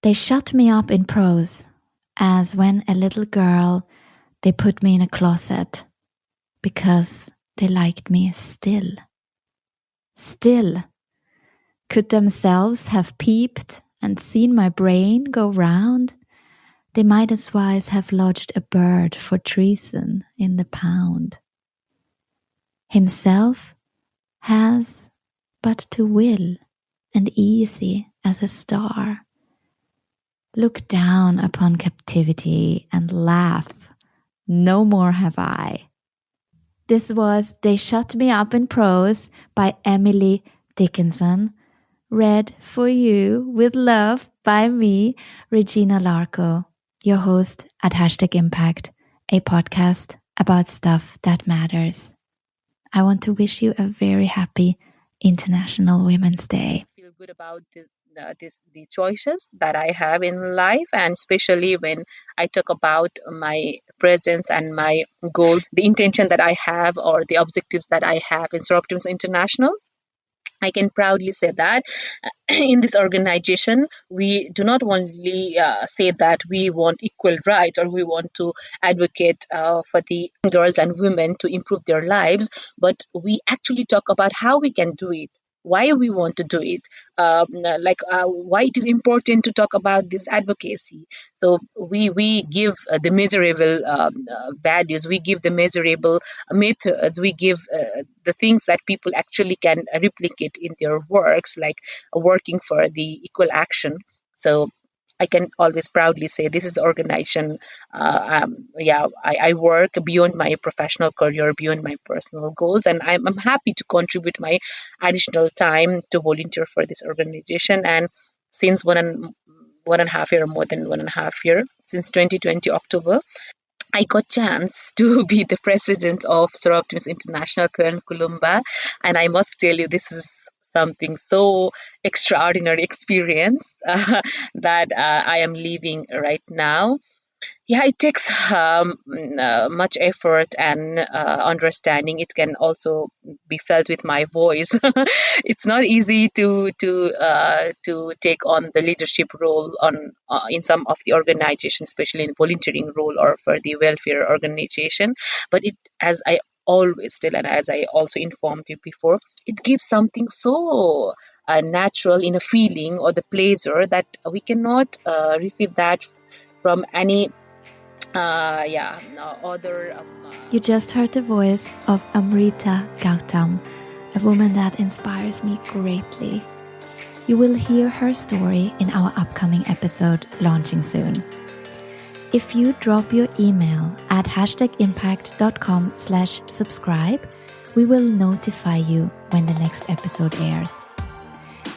They shut me up in prose, as when a little girl they put me in a closet, because they liked me still. Still, could themselves have peeped and seen my brain go round, they might as wise have lodged a bird for treason in the pound. Himself has but to will, and easy as a star, look down upon captivity and laugh, no more have I. This was They Shut Me Up in Prose by Emily Dickinson, read for you with love by me, Regina Larco, your host at #Impact, a podcast about stuff that matters. I want to wish you a very happy International Women's Day. I feel good about the choices that I have in life, and especially when I talk about my presence and my goals, the intention that I have or the objectives that I have in Soroptimist International. I can proudly say that in this organization, we do not only say that we want equal rights or we want to advocate for the girls and women to improve their lives, but we actually talk about how we can do it, why we want to do it, why it is important to talk about this advocacy. So we give the measurable values, we give the measurable methods, we give the things that people actually can replicate in their works, like working for the equal action. So I can always proudly say this is the organization. I work beyond my professional career, beyond my personal goals, and I'm happy to contribute my additional time to volunteer for this organization. And since one and a half year, or more than 1.5 year, since 2020 October, I got chance to be the president of Soroptimist International Kern Kulumba, and I must tell you, this is something so extraordinary experience that I am living right now. Yeah, it takes much effort and understanding. It can also be felt with my voice. It's not easy to take on the leadership role on in some of the organizations, especially in volunteering role or for the welfare organization. But it, as I always tell, and as I also informed you before, it gives something so natural in a feeling or the pleasure that we cannot receive that from any other. You just heard the voice of Amrita Gautam, a woman that inspires me greatly. You will hear her story in our upcoming episode launching soon. If you drop your email at #impact.com/subscribe, we will notify you when the next episode airs.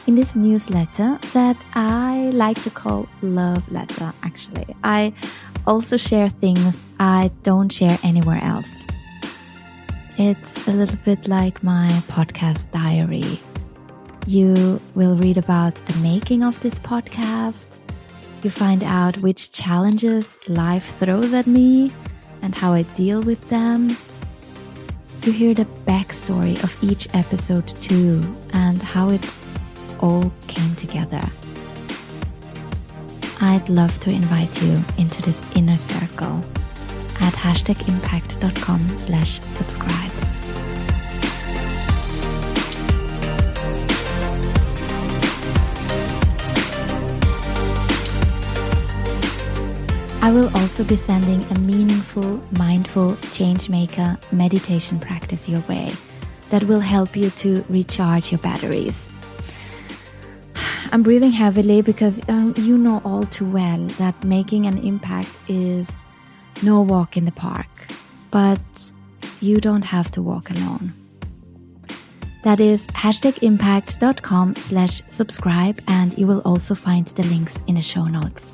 In this newsletter that I like to call Love Letter, actually, I also share things I don't share anywhere else. It's a little bit like my podcast diary. You will read about the making of this podcast. You find out which challenges life throws at me and how I deal with them. You hear the backstory of each episode too, and how it all came together. I'd love to invite you into this inner circle at #impact.com/subscribe. I will also be sending a meaningful, mindful changemaker meditation practice your way that will help you to recharge your batteries. I'm breathing heavily because you know all too well that making an impact is no walk in the park, but you don't have to walk alone. That is #impact.com/subscribe, and you will also find the links in the show notes.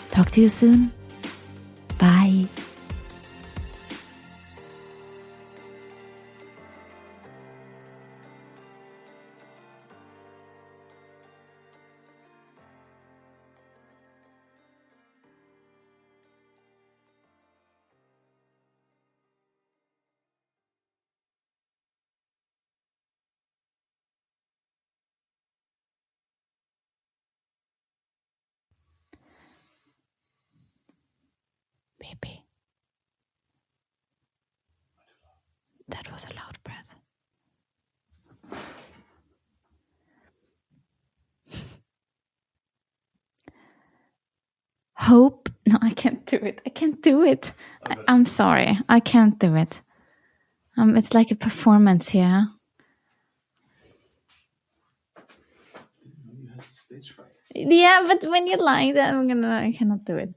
Talk to you soon. Bye. baby. That was a loud breath. Hope. No, I can't do it. I can't do it. I'm sorry. I can't do it. It's like a performance here. You have stage fright. Yeah, but when you like that, I cannot do it.